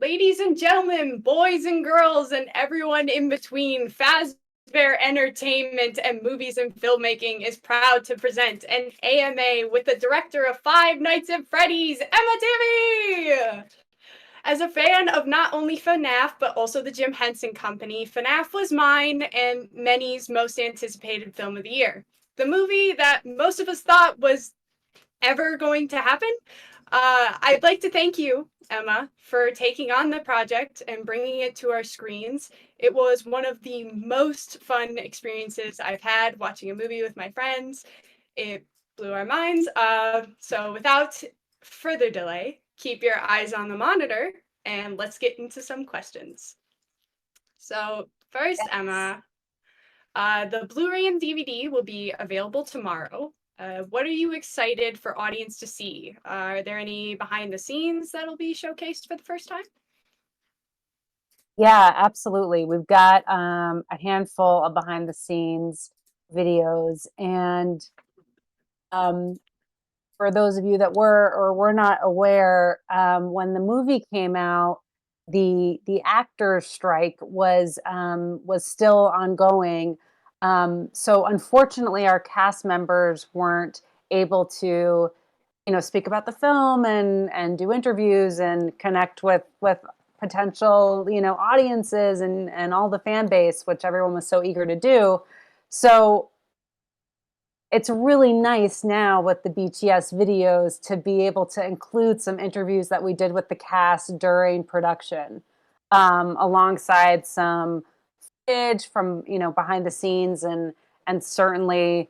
Ladies and gentlemen, boys and girls, and everyone in between, Fazbear Entertainment and Movies and Filmmaking is proud to present an AMA with the director of Five Nights at Freddy's, Tammi! As a fan of not only FNaF, but also the Jim Henson Company, FNaF was mine and many's most anticipated film of the year. The movie that most of us thought was ever going to happen. I'd like to thank you, Emma, for taking on the project and bringing it to our screens. It was one of the most fun experiences I've had watching a movie with my friends. It blew our minds. So without further delay, keep your eyes on the monitor and let's get into some questions. So first, Yes. Emma, the Blu-ray and DVD will be available tomorrow. What are you excited for audience to see? Are there any behind the scenes that'll be showcased for the first time? Yeah, absolutely. We've got a handful of behind the scenes videos. And um, for those of you that were or were not aware, when the movie came out, the actors strike was still ongoing. So unfortunately, our cast members weren't able to, speak about the film and do interviews and connect with potential, audiences and all the fan base, which everyone was so eager to do. So it's really nice now with the BTS videos to be able to include some interviews that we did with the cast during production, alongside some footage from behind the scenes and certainly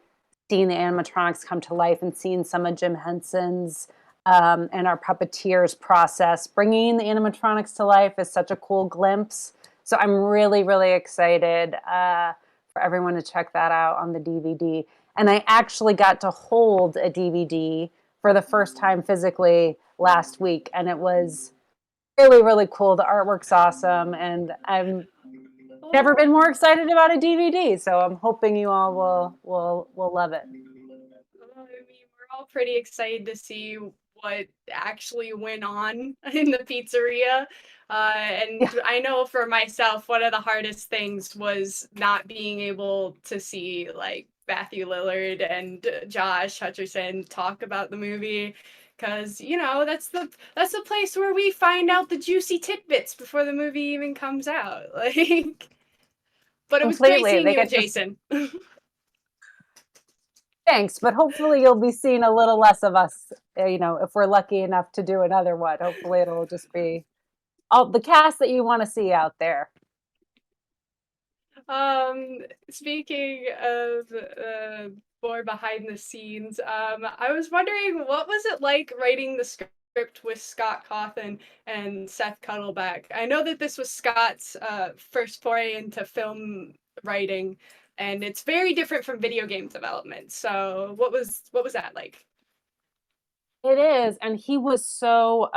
seeing the animatronics come to life and seeing some of Jim Henson's and our puppeteers process. Bringing the animatronics to life is such a cool glimpse. So I'm really, really excited for everyone to check that out on the DVD. And I actually got to hold a DVD for the first time physically last week, and it was really, really cool. The artwork's awesome, and I'm never been more excited about a DVD. So I'm hoping you all will love it. I mean, we're all pretty excited to see what actually went on in the pizzeria. And Yeah, I know for myself, one of the hardest things was not being able to see like Matthew Lillard and Josh Hutcherson talk about the movie. Cause that's the place where we find out the juicy tidbits before the movie even comes out. Like, but it was great completely. seeing They you and get to Jason. thanks, but hopefully you'll be seeing a little less of us. If we're lucky enough to do another one, hopefully it'll just be all the cast that you want to see out there. Speaking of more behind the scenes, I was wondering what was it like writing the script with Scott Cawthon and Seth Cuddleback? I know that this was Scott's first foray into film writing, and it's very different from video game development. So what was that like? It is, and he was so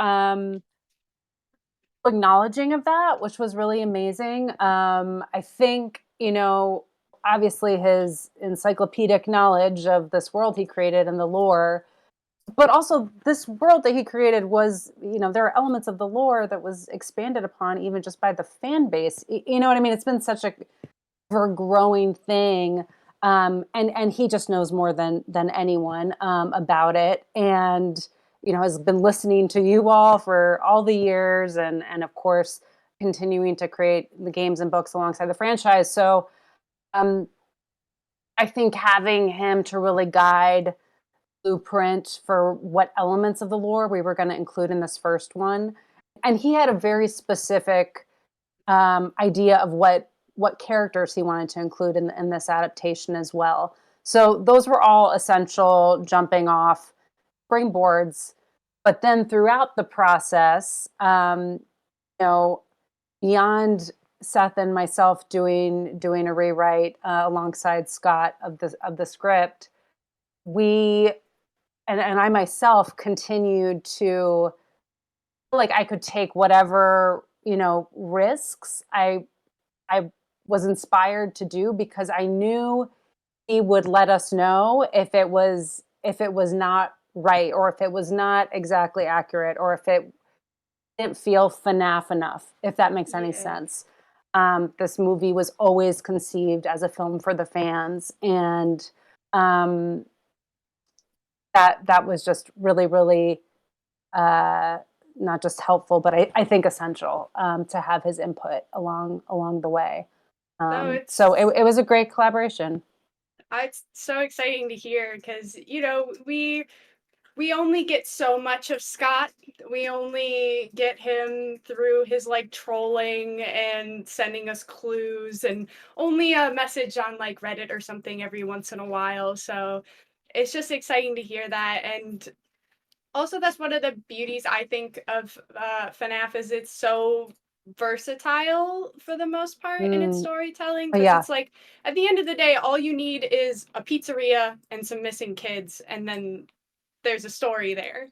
acknowledging of that, which was really amazing. I think, obviously his encyclopedic knowledge of this world he created and the lore, but also this world that he created was, there are elements of the lore that was expanded upon even just by the fan base. You know what I mean? It's been such a ever-growing thing. And he just knows more than anyone about it, and has been listening to you all for all the years, and of course continuing to create the games and books alongside the franchise. So um, I think having him to really guide blueprint for what elements of the lore we were going to include in this first one, and he had a very specific idea of what characters he wanted to include in this adaptation as well. So those were all essential jumping off springboards. But then throughout the process, beyond Seth and myself doing a rewrite alongside Scott of the script, we and I myself continued to feel like I could take whatever risks I was inspired to do, because I knew he would let us know if it was not right, or if it was not exactly accurate, or if it didn't feel FNaF enough, if that makes any Yeah. sense. This movie was always conceived as a film for the fans, and um, that was just really, really uh, not just helpful, but I think essential to have his input along the way. No, So it was a great collaboration. it's so exciting to hear because we only get so much of Scott. We only get him through his like trolling and sending us clues and only a message on like Reddit or something every once in a while. So it's just exciting to hear that. And also, that's one of the beauties I think of FNaF is it's so versatile for the most part in its Mm, storytelling oh, because yeah. it's like at the end of the day all you need is a pizzeria and some missing kids and then there's a story there.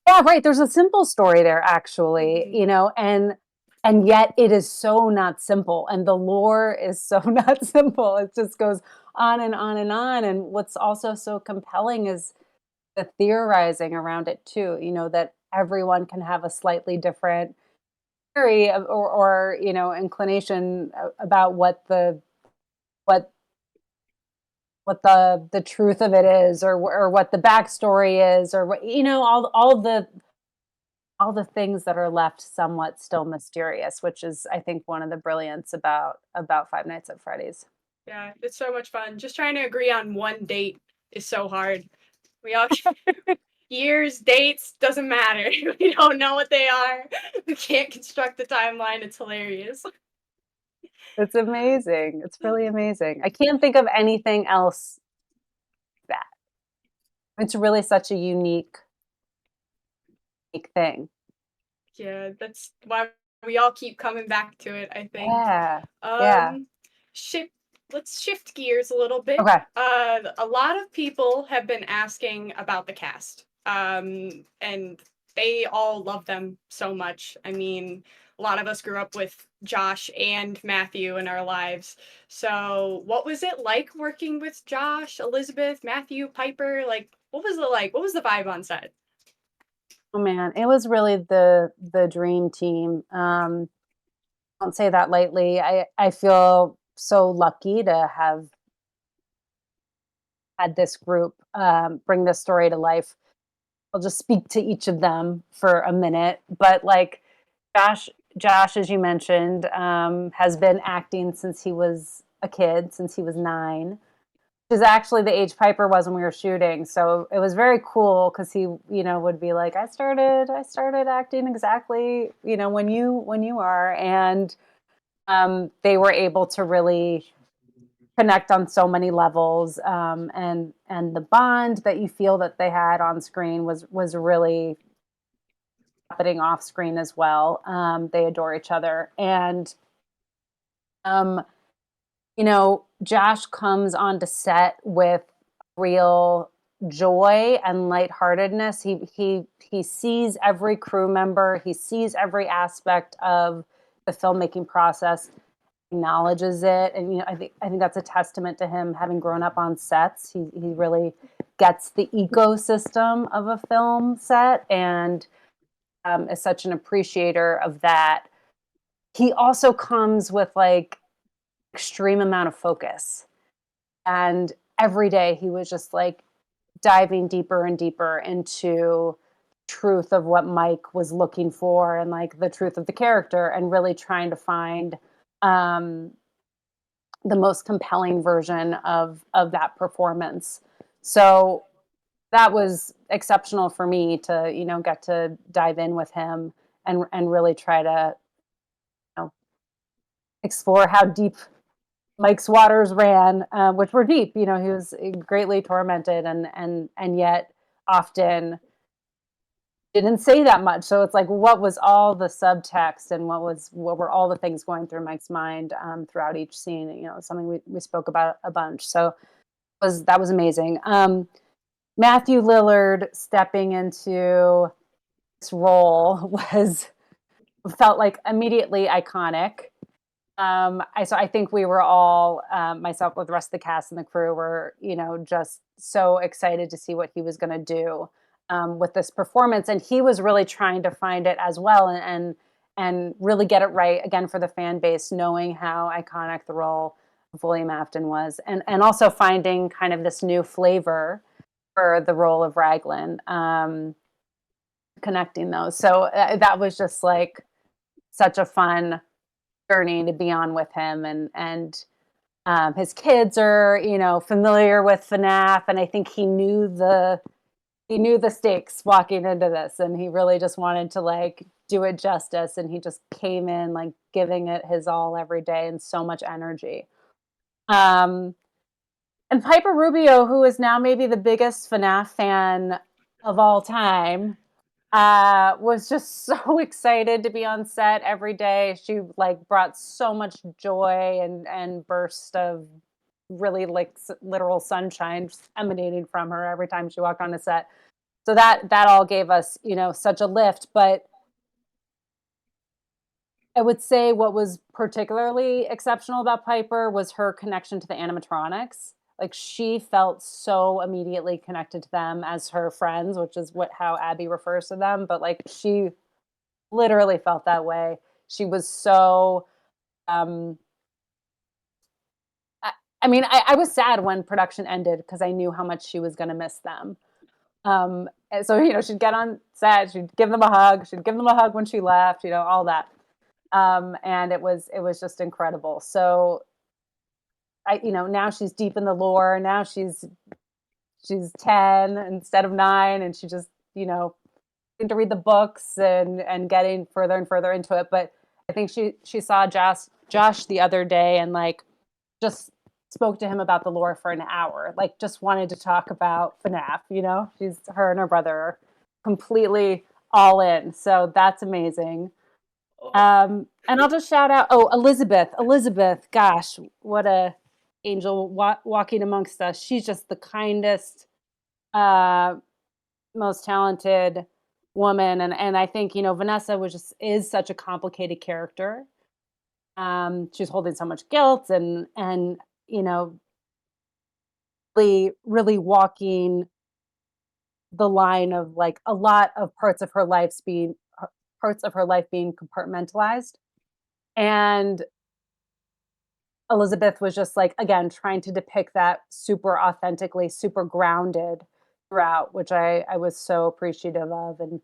Yeah, right. There's a simple story there, actually, Mhm. and yet it is so not simple, and the lore is so not simple. It just goes on and on and on. And what's also so compelling is the theorizing around it too. That everyone can have a slightly different theory or inclination about what what the truth of it is, or what the backstory is, or what all the things that are left somewhat still mysterious, which is, I think, one of the brilliance about Five Nights at Freddy's. Yeah, it's so much fun. Just trying to agree on one date is so hard. We all years, dates, doesn't matter. We don't know what they are. We can't construct the timeline. It's hilarious. It's amazing. It's really amazing. I can't think of anything else that. It's really such a unique thing. Yeah, that's why we all keep coming back to it, I think. Yeah. Yeah. Um shift let's shift gears a little bit. Okay. A lot of people have been asking about the cast. And they all love them so much. I mean, a lot of us grew up with Josh and Matthew in our lives. So, what was it like working with Josh, Elizabeth, Matthew, Piper? Like, what was it like? What was the vibe on set? Oh man, it was really the dream team. I don't say that lightly. I feel so lucky to have had this group bring this story to life. I'll just speak to each of them for a minute. But like Josh, Josh, as you mentioned, has been acting since he was a kid, since he was 9, which is actually the age Piper was when we were shooting. So it was very cool because he, would be like, I started acting exactly, when you are, and they were able to really connect on so many levels, and the bond that you feel that they had on screen was really happening off screen as well. They adore each other, and um, Josh comes onto set with real joy and lightheartedness. He sees every crew member. He sees every aspect of the filmmaking process, acknowledges it, and I think that's a testament to him having grown up on sets. He really gets the ecosystem of a film set, and is such an appreciator of that. He also comes with like extreme amount of focus, and every day he was just like diving deeper and deeper into truth of what Mike was looking for, and like the truth of the character, and really trying to find um, the most compelling version of that performance. So that was exceptional for me to get to dive in with him, and really try to know, explore how deep Mike's waters ran, which were deep. He was greatly tormented, and yet often didn't say that much. So it's like, what was all the subtext, and what were all the things going through Mike's mind throughout each scene? Something we spoke about a bunch. So that was amazing. Matthew Lillard stepping into this role was felt like immediately iconic. I think we were all, myself with the rest of the cast and the crew, were just so excited to see what he was going to do. with this performance, and he was really trying to find it as well, and really get it right again for the fan base, knowing how iconic the role of William Afton was, and also finding kind of this new flavor for the role of Raglan, connecting those. So that was just like such a fun journey to be on with him, and his kids are, familiar with FNaF, and I think he knew the stakes walking into this, and he really just wanted to like do it justice, and he just came in like giving it his all every day and so much energy. Um, and Piper Rubio, who is now maybe the biggest FNaF fan of all time, was just so excited to be on set every day. She like brought so much joy and burst of really like literal sunshine just emanating from her every time she walked on the set. So that all gave us, such a lift. But I would say what was particularly exceptional about Piper was her connection to the animatronics. Like she felt so immediately connected to them as her friends, which is how Abby refers to them. But like she literally felt that way. She was so um I was sad when production ended because I knew how much she was going to miss them. And so, she'd get on set, she'd give them a hug, she'd give them a hug when she left, all that. And it was just incredible. So now she's deep in the lore. Now she's 10 instead of 9, and she just, getting to read the books and getting further and further into it. But I think she saw Josh the other day and like just spoke to him about the lore for an hour, like just wanted to talk about FNaF. Her and her brother are completely all in. So that's amazing. And I'll just shout out, Elizabeth, gosh, what a angel walking amongst us. She's just the kindest, most talented woman. And I think, Vanessa is such a complicated character. She's holding so much guilt and really walking the line of like a lot of parts of her life being compartmentalized. And Elizabeth was just like, again, trying to depict that super authentically, super grounded throughout, which I was so appreciative of, and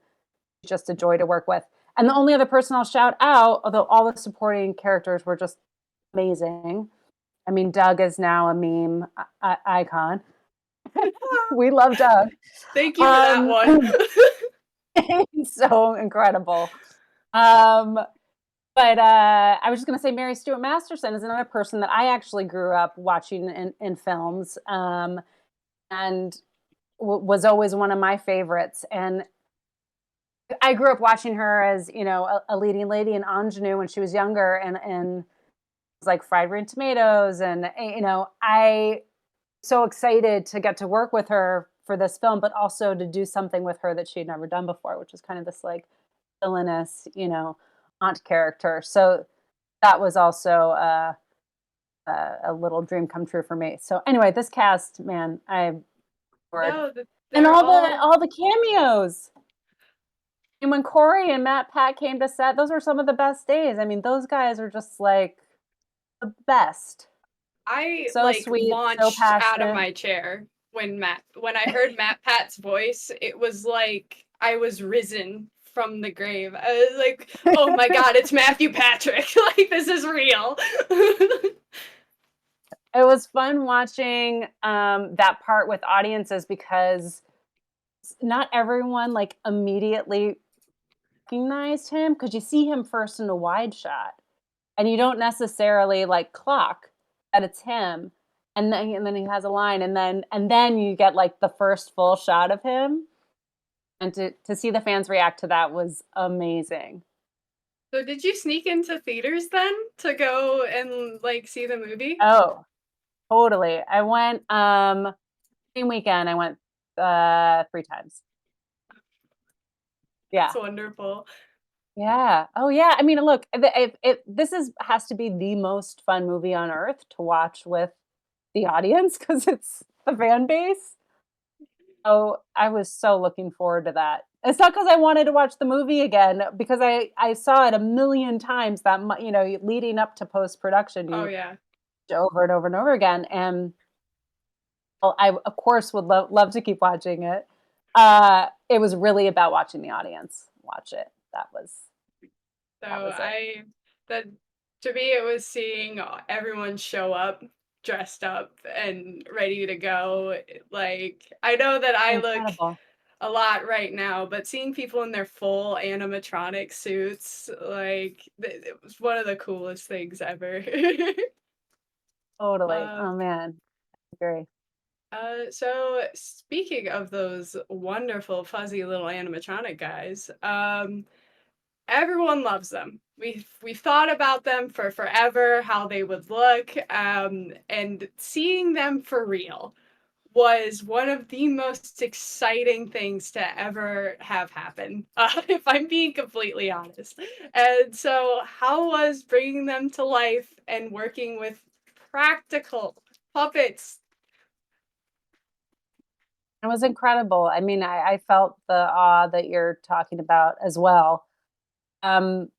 just a joy to work with. And the only other person I'll shout out, although all the supporting characters were just amazing. I mean, Doug is now a meme icon. We love Doug. Thank you for that one. He's so incredible. But I was just going to say Mary Stuart Masterson is another person that I actually grew up watching in films, and was always one of my favorites. And I grew up watching her as, a leading lady in Ingenue when she was younger, and it was like Fried Green Tomatoes. And, I so excited to get to work with her for this film, but also to do something with her that she had never done before, which is kind of this like villainous, aunt character. So that was also a little dream come true for me. So anyway, this cast, man, No, and they're all the cameos. And when Corey and Matt Pat came to set, those were some of the best days. I mean, those guys are just like the best. I So like sweet, launched so out of passionate. my chair when I heard Matt Pat's voice. It was like I was risen from the grave. I was like, oh my god, it's Matthew Patrick. Like this is real. It was fun watching that part with audiences because not everyone like immediately recognized him, because you see him first in a wide shot and you don't necessarily like clock that it's him, and then he has a line, and then you get like the first full shot of him, and to see the fans react to that was amazing. So did you sneak into theaters then to go and like see the movie? Oh, totally. I went same weekend. I went 3 times. Yeah. That's wonderful. Yeah. Oh, yeah. I mean, look, has to be the most fun movie on earth to watch with the audience because it's the fan base. Oh, I was so looking forward to that. It's not because I wanted to watch the movie again, because I saw it a million times that leading up to post production, Oh you yeah. over and over and over again, and well, I of course would love to keep watching it. It was really about watching the audience watch it. So That was it. I that to me it was seeing everyone show up dressed up and ready to go. Like I know that I look Incredible. a lot right now, but seeing people in their full animatronic suits, like it was one of the coolest things ever. Totally. um, Oh man, I agree. so speaking of those wonderful fuzzy little animatronic guys, everyone loves them. We've thought about them for forever, how they would look, and seeing them for real was one of the most exciting things to ever have happen, if I'm being completely honest. And so, how was bringing them to life and working with practical puppets? It was incredible. I mean, I felt the awe that you're talking about as well. Um,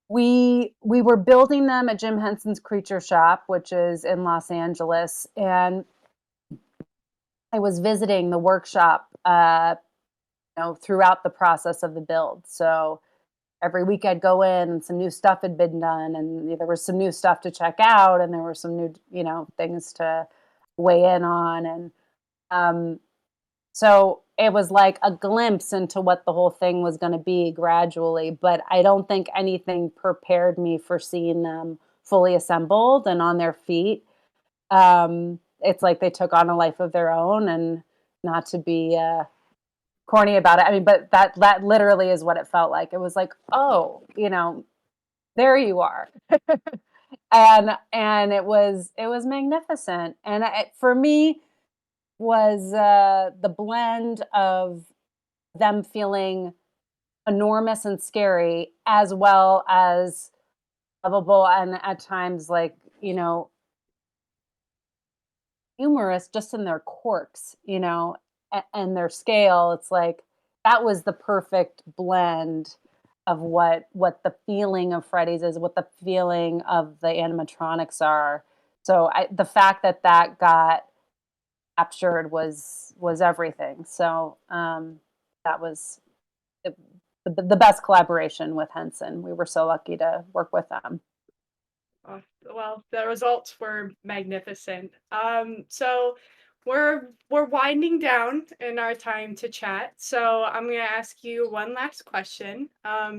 we were building them at Jim Henson's Creature Shop, which is in Los Angeles, and I was visiting the workshop, throughout the process of the build. So every week I'd go in, and some new stuff had been done, and there was some new stuff to check out, and there were some new, things to weigh in on, and um, so it was like a glimpse into what the whole thing was going to be gradually. But I don't think anything prepared me for seeing them fully assembled and on their feet. It's like they took on a life of their own, and not to be corny about it. I mean, but that literally is what it felt like. It was like, oh, there you are, and it was magnificent. And for me, was the blend of them feeling enormous and scary, as well as lovable, and at times, like, humorous, just in their quirks, and their scale. It's like that was the perfect blend of what the feeling of Freddy's is, what the feeling of the animatronics are. So the fact that that got captured was everything. So that was the best collaboration with Henson. We were so lucky to work with them. Well, the results were magnificent. So we're winding down in our time to chat. So I'm going to ask you one last question.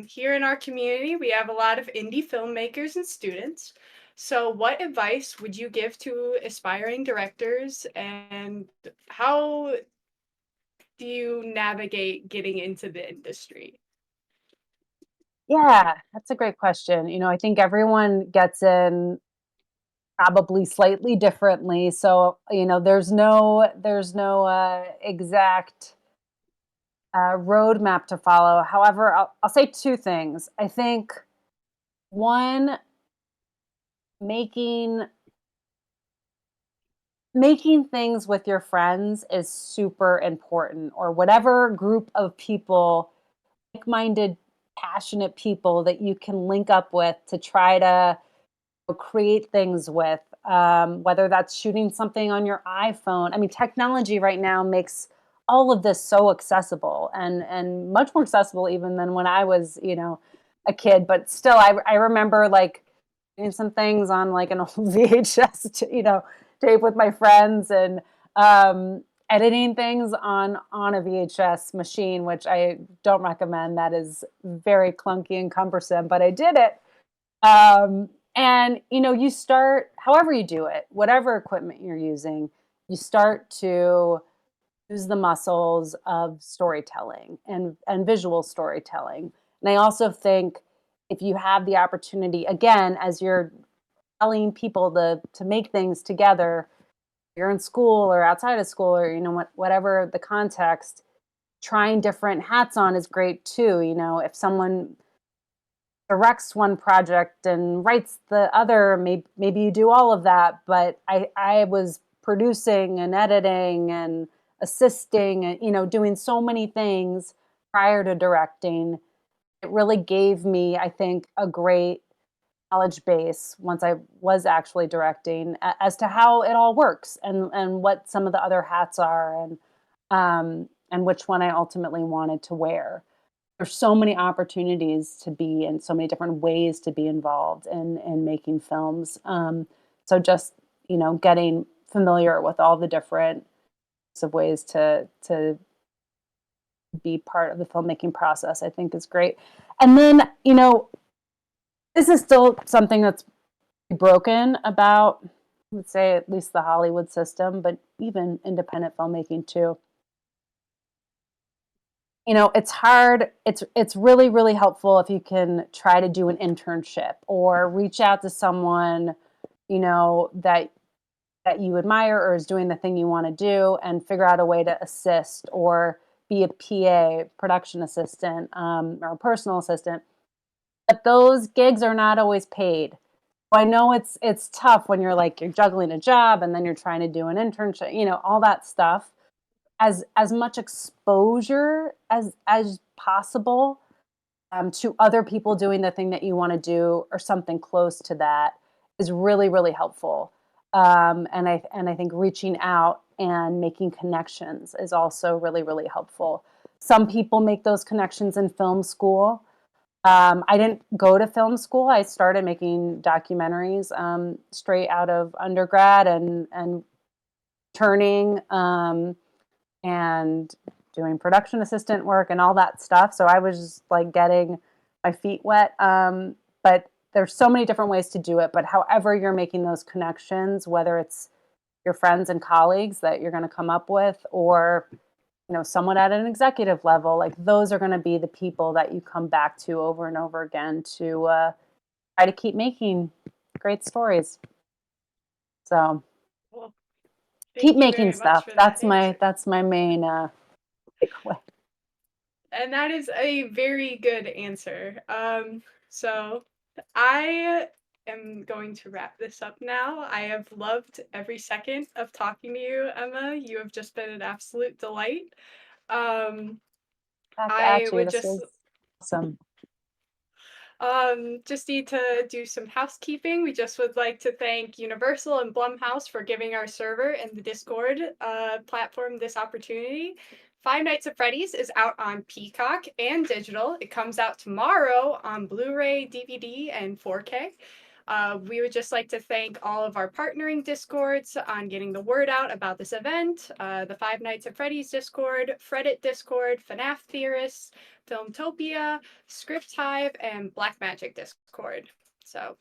Here in our community, we have a lot of indie filmmakers and students. So what advice would you give to aspiring directors, and how do you navigate getting into the industry? Yeah, that's a great question. I think everyone gets in probably slightly differently. So, there's no exact roadmap to follow. However, I'll say two things. I think one, making making things with your friends is super important, or whatever group of people, like-minded, passionate people that you can link up with to try to create things with, whether that's shooting something on your iPhone. I mean, technology right now makes all of this so accessible, and much more accessible even than when I was, a kid. But still, I remember like doing some things on like an old VHS, tape with my friends, and editing things on a VHS machine, which I don't recommend. That is very clunky and cumbersome, but I did it. And you start, however you do it, whatever equipment you're using, you start to use the muscles of storytelling and visual storytelling. And I also think, if you have the opportunity, again, as you're telling people to make things together, you're in school or outside of school, or whatever the context, trying different hats on is great too. If someone directs one project and writes the other, maybe you do all of that. But I was producing and editing, and assisting and, you know, doing so many things prior to directing. It really gave me, I think, a great knowledge base once I was actually directing as to how it all works and what some of the other hats are and which one I ultimately wanted to wear. There's so many opportunities to be and so many different ways to be involved in making films. So just, you know, getting familiar with all the different of ways to be part of the filmmaking process, I think is great. And then, you know, this is still something that's broken about, let's say, at least the Hollywood system, but even independent filmmaking too. You know, it's hard. It's really, really helpful if you can try to do an internship or reach out to someone, you know, that you admire or is doing the thing you want to do and figure out a way to assist or be a PA, production assistant, or a personal assistant. But those gigs are not always paid. I know it's tough when you're like you're juggling a job and then you're trying to do an internship, you know, all that stuff. As much exposure as possible to other people doing the thing that you want to do or something close to that is really, really helpful. And I think reaching out and making connections is also really, really helpful. Some people make those connections in film school. I didn't go to film school. I started making documentaries straight out of undergrad and turning and doing production assistant work and all that stuff. So I was just like getting my feet wet. But there's so many different ways to do it. But however you're making those connections, whether it's your friends and colleagues that you're going to come up with, or you know, someone at an executive level, like those are going to be the people that you come back to over and over again to try to keep making great stories. So Well, keep thank you making very much stuff. for that answer. That's my main takeaway. And that is a very good answer. So I am going to wrap this up now. I have loved every second of talking to you, Emma. You have just been an absolute delight. Um, Back I at you. would This was awesome. just need to do some housekeeping. We just would like to thank Universal and Blumhouse for giving our server and the Discord platform this opportunity. Five Nights at Freddy's is out on Peacock and digital. It comes out tomorrow on Blu-ray, DVD, and 4K. We would just like to thank all of our partnering Discords on getting the word out about this event. The Five Nights at Freddy's Discord, Fredit Discord, FNaF Theorists, Filmtopia, Script Hive, and Blackmagic Discord. So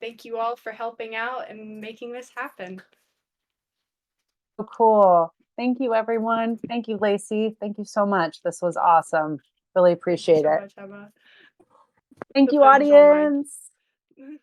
thank you all for helping out and making this happen. So cool. Thank you, everyone. Thank you, Lacey. Thank you so much. This was awesome. Really appreciate So it. much, Emma. Thank The you, pleasure's all mine. audience.